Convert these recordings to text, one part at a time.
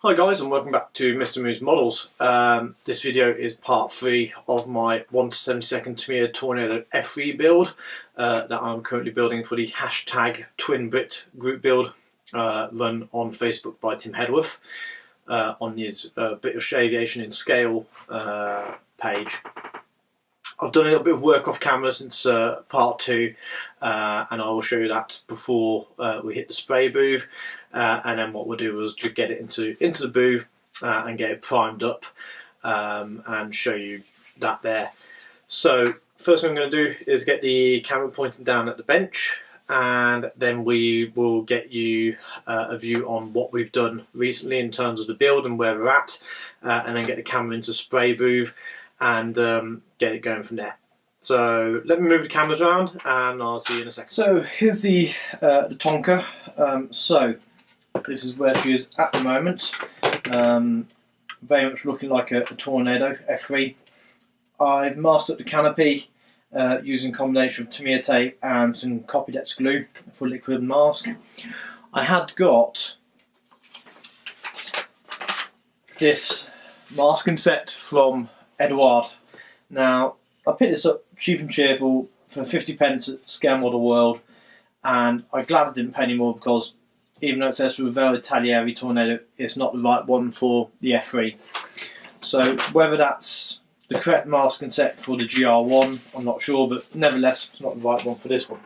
Hi guys, and welcome back to Mr. Moose Models. This video is part 3 of my 1/72 Tamiya Tornado F3 build that I'm currently building for the hashtag Twin Brit group build run on Facebook by Tim Hedworth on his British Aviation in Scale page. I've done a little bit of work off camera since part 2 and I will show you that before we hit the spray booth, and then what we'll do is just get it into the booth and get it primed up and show you that there. So first thing I'm going to do is get the camera pointing down at the bench, and then we will get you a view on what we've done recently in terms of the build and where we're at, and then get the camera into the spray booth and get it going from there. So let me move the cameras around and I'll see you in a second. So here's the Tonka. So this is where she is at the moment. Very much looking like a Tornado F3. I've masked up the canopy using a combination of Tamiya tape and some Copydex glue for liquid mask. I had got this masking set from Edward. Now, I picked this up cheap and cheerful for 50p at Scale Model World, and I'm glad I didn't pay any more, because even though it says Revell Taglieri Tornado, it's not the right one for the F3. So whether that's the correct masking set for the GR1, I'm not sure, but nevertheless it's not the right one for this one.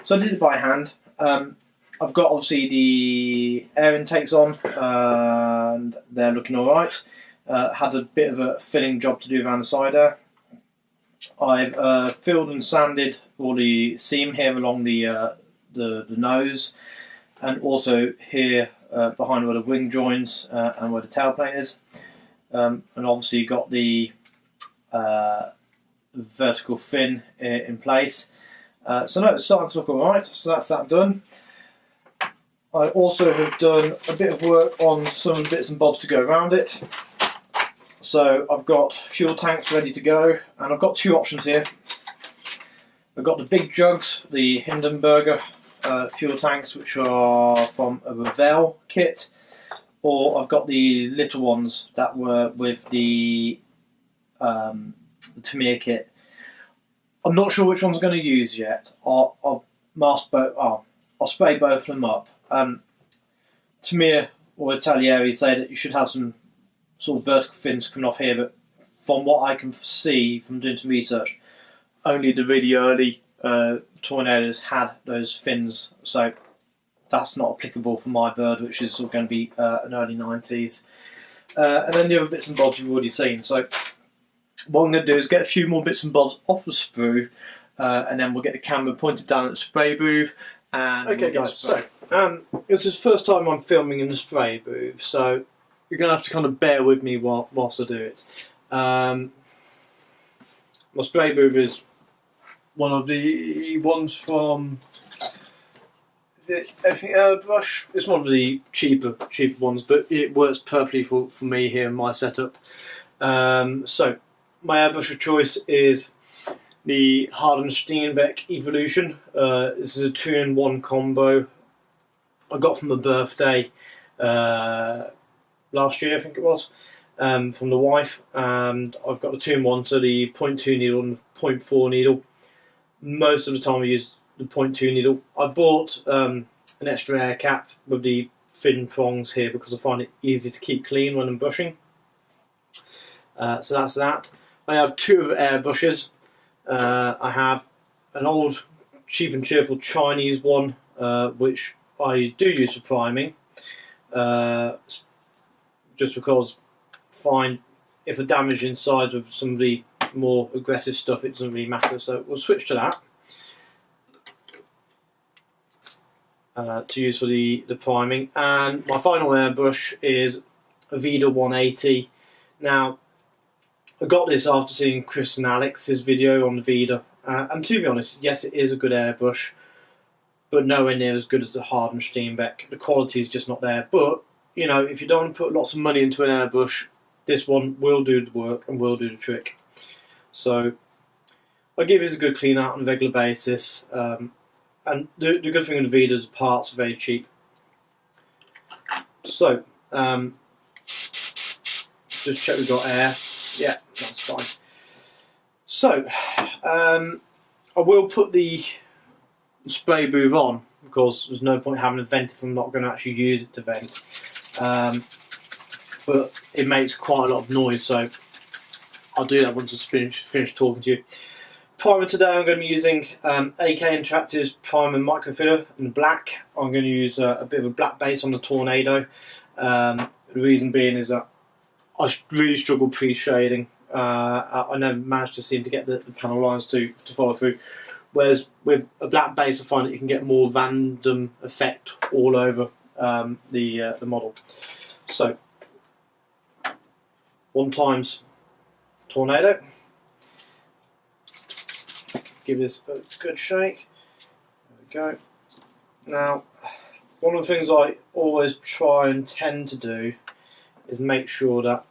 So I did it by hand. I've got obviously the air intakes on and they're looking alright. Had a bit of a filling job to do around the side there. I've filled and sanded all the seam here along the nose, and also here behind where the wing joins and where the tailplane is, and obviously got the vertical fin in place. So no, it's starting to look alright, so that's that done. I also have done a bit of work on some bits and bobs to go around it. So I've got fuel tanks ready to go, and I've got two options here. I've got the big jugs, the Hindenburger fuel tanks, which are from a Revell kit, or I've got the little ones that were with the Tamiya kit. I'm not sure which ones I'm going to use yet. I'll spray both of them up. Tamiya or Taglieri say that you should have some sort of vertical fins coming off here, but from what I can see from doing some research, only the really early Tornadoes had those fins, so that's not applicable for my bird, which is going to be an early 90s. And then the other bits and bobs you've already seen. So what I'm going to do is get a few more bits and bobs off the sprue, and then we'll get the camera pointed down at the spray booth. And okay guys, so this is the first time I'm filming in the spray booth, so you're going to have to kind of bear with me whilst I do it. My spray booth is one of the ones from, is it everything Airbrush? It's one of the cheaper ones, but it works perfectly for me here in my setup. So my airbrush of choice is the Harden Steenbeck Evolution. This is a 2-in-1 combo I got from a birthday last year, I think it was, from the wife, and I've got the 2-in-1, so the 0.2 needle and the 0.4 needle. Most of the time I use the 0.2 needle. I bought an extra air cap with the fin prongs here because I find it easy to keep clean when I'm brushing. So that's that. I have two other air brushes. I have an old cheap and cheerful Chinese one, which I do use for priming. Just because I find if I damage inside with some of the more aggressive stuff, it doesn't really matter. So we'll switch to that to use for the priming. And my final airbrush is a Vida 180. Now, I got this after seeing Chris and Alex's video on the Vida, and to be honest, yes, it is a good airbrush, but nowhere near as good as the Harden Steenbeck. The quality is just not there. But you know, if you don't want to put lots of money into an airbrush, this one will do the work and will do the trick. So I give it a good clean out on a regular basis, and the good thing with the Vida is the parts are very cheap. So Just check we've got air. Yeah, that's fine. So, I will put the spray booth on because there's no point having it vent if I'm not going to actually use it to vent. But it makes quite a lot of noise, so I'll do that once I finish talking to you. Primer today, I'm going to be using AK Interactive's Primer Microfiller in black. I'm going to use a bit of a black base on the Tornado. The reason being is that I really struggle pre-shading. I never managed to seem to get the panel lines to follow through. Whereas with a black base, I find that you can get more random effect all over the model. So, 1x Tornado. Give this a good shake. There we go. Now, one of the things I always try and tend to do is make sure that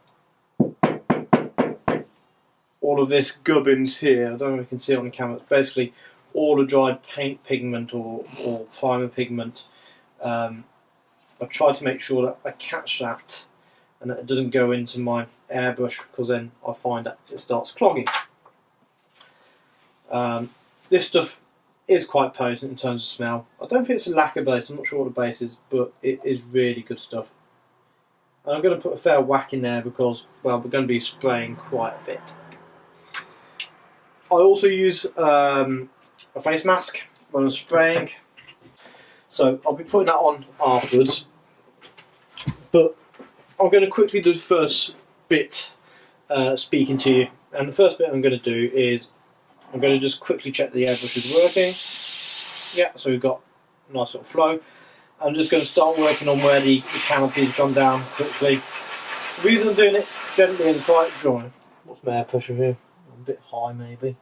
all of this gubbins here, I don't know if you can see it on the camera, it's basically all the dried paint pigment or primer pigment. I try to make sure that I catch that and that it doesn't go into my airbrush, because then I find that it starts clogging. This stuff is quite potent in terms of smell. I don't think it's a lacquer base, I'm not sure what the base is, but it is really good stuff. And I'm going to put a fair whack in there because, well, we're going to be spraying quite a bit. I also use a face mask when I'm spraying, so I'll be putting that on afterwards. But I'm going to quickly do the first bit speaking to you. And the first bit I'm going to do is I'm going to just quickly check the airbrush is working. Yeah, so we've got a nice sort of flow. I'm just going to start working on where the canopy's gone down quickly. The reason I'm doing it gently and quite dry. What's my air pressure here? A bit high maybe.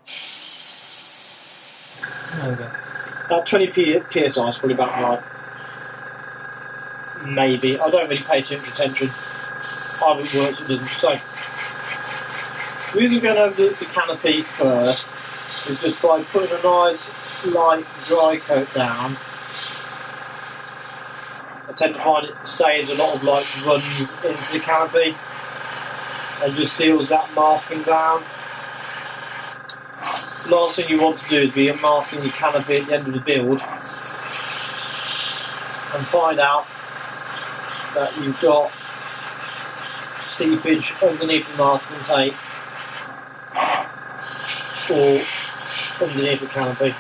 There we go. About 20 psi is probably about right. Maybe. I don't really pay too much attention. I haven't worked with them. So, the reason I'm going over the canopy first is just by putting a nice light dry coat down. I tend to find it saves a lot of light runs into the canopy and just seals that masking down. Last thing you want to do is be unmasking your canopy at the end of the build and find out that you've got seepage underneath the masking tape or underneath the canopy.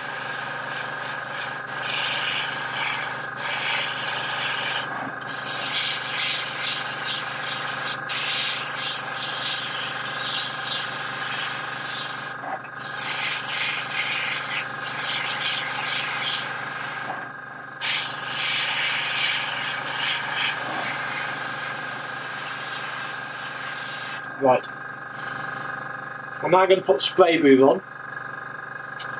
Right, I'm now going to put spray booth on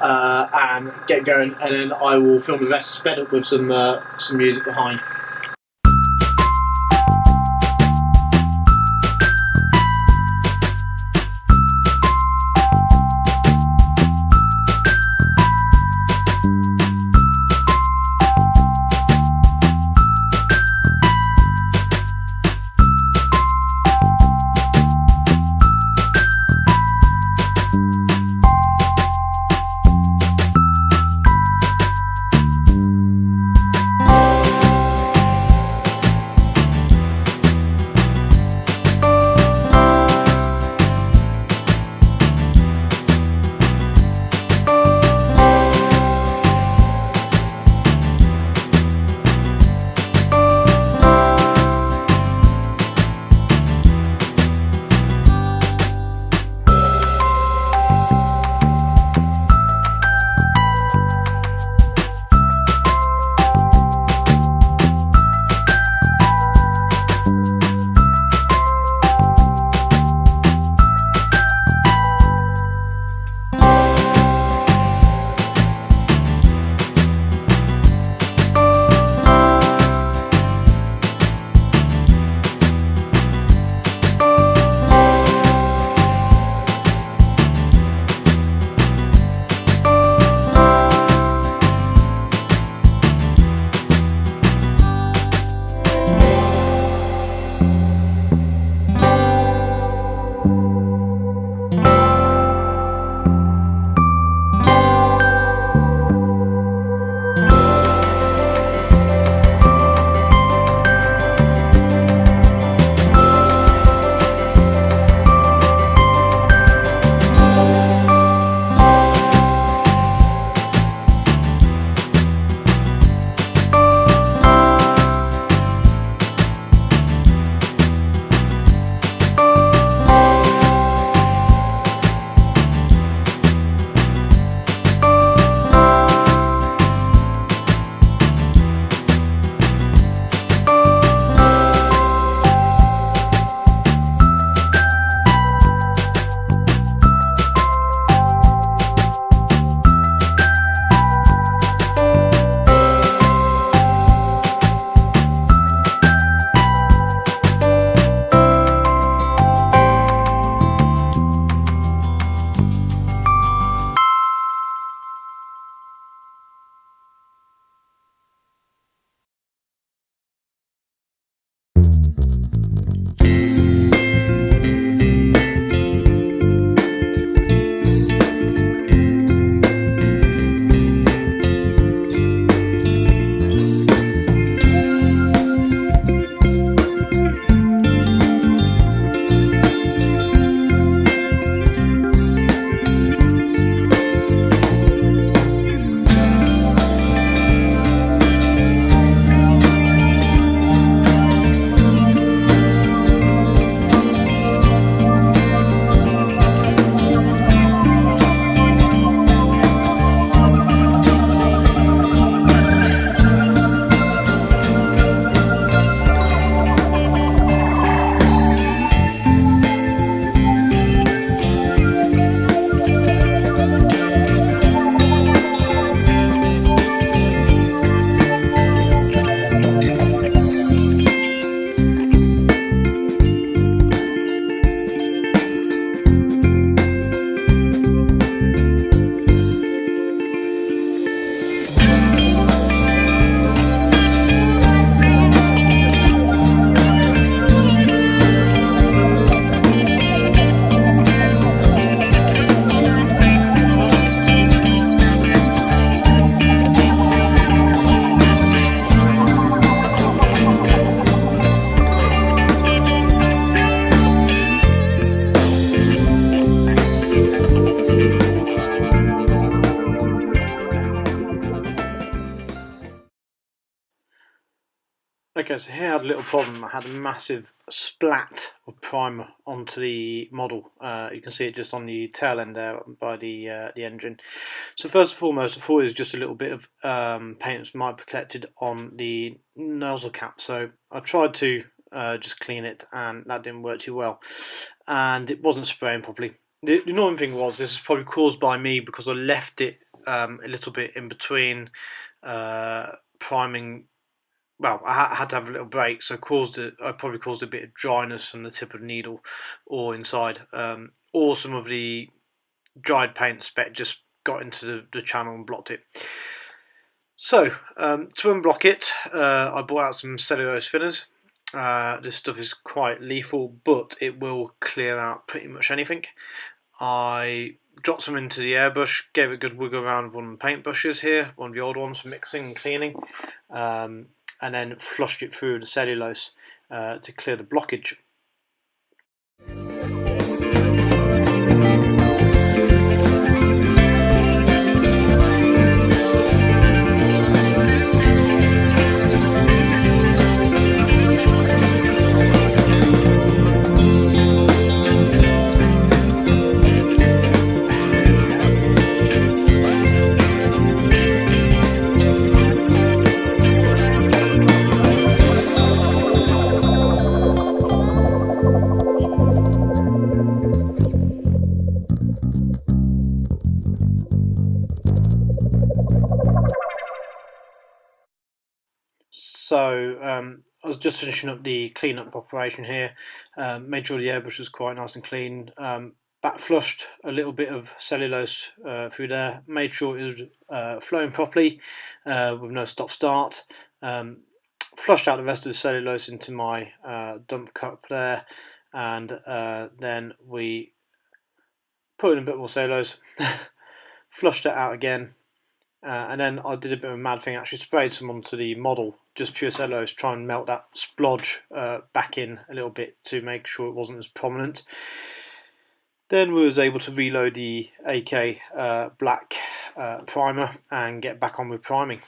and get going, and then I will film the rest sped up with some music behind. Okay, so here I had a little problem. I had a massive splat of primer onto the model. You can see it just on the tail end there by the engine. So first and foremost, I thought it was just a little bit of paint that might be collected on the nozzle cap. So I tried to just clean it, and that didn't work too well. And it wasn't spraying properly. The annoying thing was, this is probably caused by me because I left it a little bit in between priming. Well, I had to have a little break, so I probably caused a bit of dryness from the tip of the needle or inside, or some of the dried paint speck just got into the channel and blocked it. So to unblock it, I bought out some cellulose thinners. This stuff is quite lethal, but it will clear out pretty much anything. I dropped some into the airbrush, gave it a good wiggle around with one of the paint brushes here, one of the old ones for mixing and cleaning. And then flushed it through the cellulose to clear the blockage. So I was just finishing up the cleanup operation here, made sure the airbrush was quite nice and clean, back flushed a little bit of cellulose through there, made sure it was flowing properly with no stop-start, flushed out the rest of the cellulose into my dump cup there, and then we put in a bit more cellulose, flushed it out again. And then I did a bit of a mad thing, actually sprayed some onto the model, just pure cellulose, try and melt that splodge back in a little bit to make sure it wasn't as prominent. Then we was able to reload the AK black primer and get back on with priming.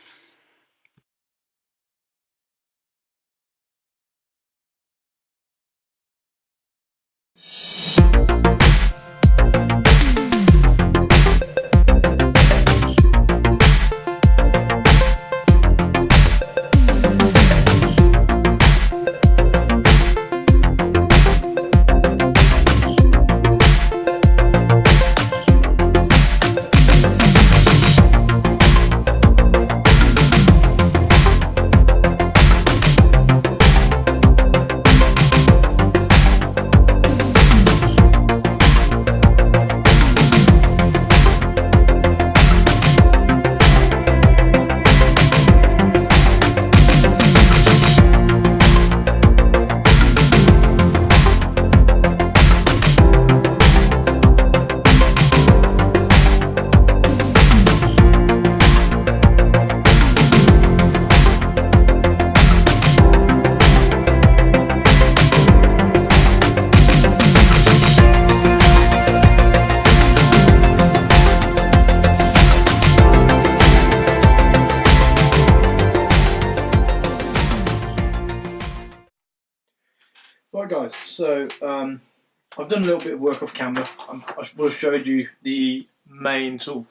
Right guys, so I've done a little bit of work off camera. I will have showed you the main sort of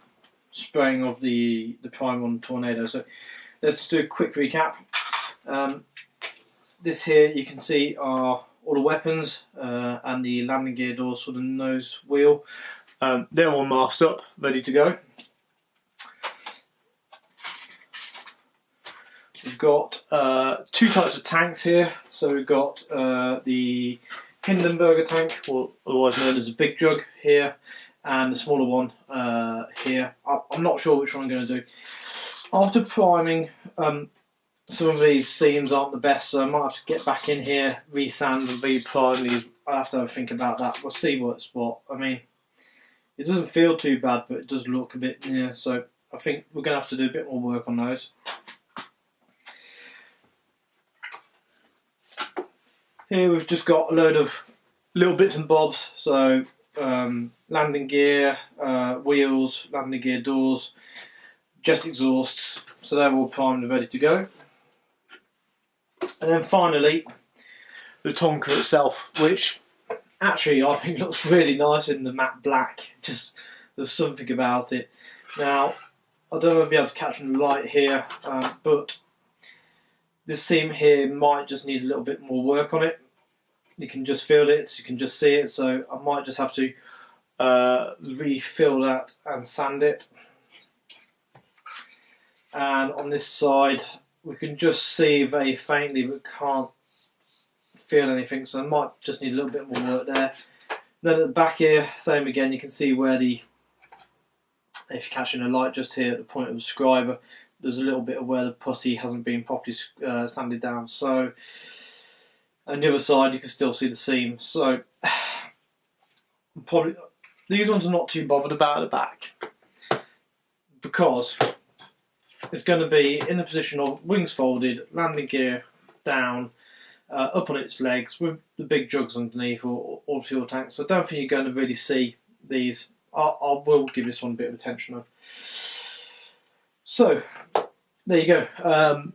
spraying of the primer on the Tornado, so let's just do a quick recap. This here you can see are all the weapons and the landing gear doors for the nose wheel. They're all masked up, ready to go. We've got two types of tanks here. So we've got the Hindenburger tank, or otherwise known as a big jug here, and the smaller one here. I'm not sure which one I'm going to do. After priming, some of these seams aren't the best, so I might have to get back in here, re-sand and re-prime these. I'll have to have a think about that. We'll see what's what. I mean, it doesn't feel too bad, but it does look a bit, yeah, so I think we're going to have to do a bit more work on those. Here we've just got a load of little bits and bobs, so landing gear, wheels, landing gear doors, jet exhausts, so they're all primed and ready to go. And then finally, the tonka itself, which actually I think looks really nice in the matte black. Just there's something about it. Now, I don't know if I'll be able to catch in the light here, but this seam here might just need a little bit more work on it. You can just feel it, you can just see it, so I might just have to refill that and sand it. And on this side we can just see very faintly but can't feel anything, so I might just need a little bit more work there. Then at the back here, same again, you can see where the, if you're catching a light just here at the point of the scriber, there's a little bit of where the putty hasn't been properly sanded down. So on the other side you can still see the seam. So probably these ones are not too bothered about at the back, because it's going to be in the position of wings folded, landing gear down, up on its legs with the big jugs underneath or fuel tanks. So I don't think you're going to really see these. I will give this one a bit of attention though. So there you go.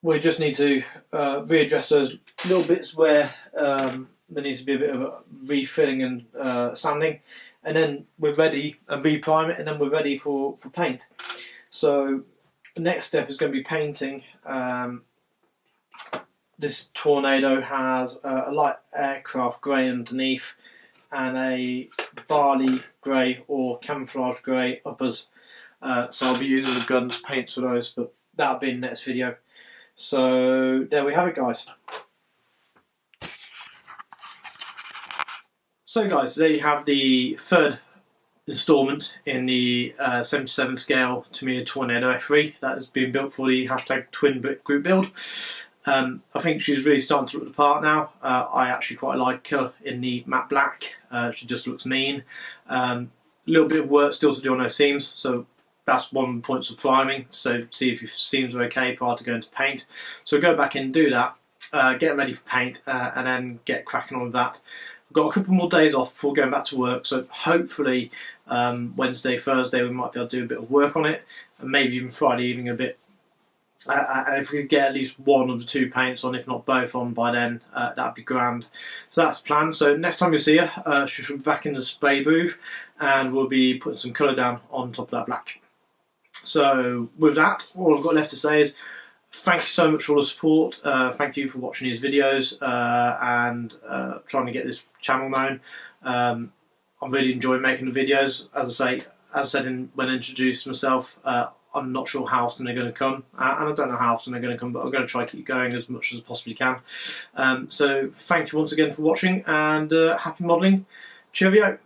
We just need to readdress those little bits where there needs to be a bit of a refilling and sanding, and then we're ready, and reprime it, and then we're ready for paint. So the next step is going to be painting. This Tornado has a light aircraft grey underneath and a barley grey or camouflage grey uppers. So I'll be using the guns paints for those, but that'll be in the next video. So there we have it, guys. So guys, there you have the third instalment in the 77 scale Tamiya Tornado F3 that has been built for the hashtag Twin Brick group build. I think she's really starting to look the part now. I actually quite like her in the matte black. She just looks mean. A little bit of work still to do on her seams, so that's one of the points of priming. So see if your seams are okay prior to going to paint. So go back in and do that, get ready for paint, and then get cracking on with that. I've got a couple more days off before going back to work, so hopefully Wednesday, Thursday we might be able to do a bit of work on it, and maybe even Friday evening a bit. And if we could get at least one of the two paints on, if not both on by then, that'd be grand. So that's the plan. So next time you see her, she'll be back in the spray booth, and we'll be putting some colour down on top of that black. So with that, all I've got left to say is thank you so much for all the support. Thank you for watching these videos and trying to get this channel known. I'm really enjoying making the videos. As I said when I introduced myself, I'm not sure how often they're going to come, and I don't know how often they're going to come, but I'm going to try to keep going as much as I possibly can. So thank you once again for watching, and happy modelling. Cheerio.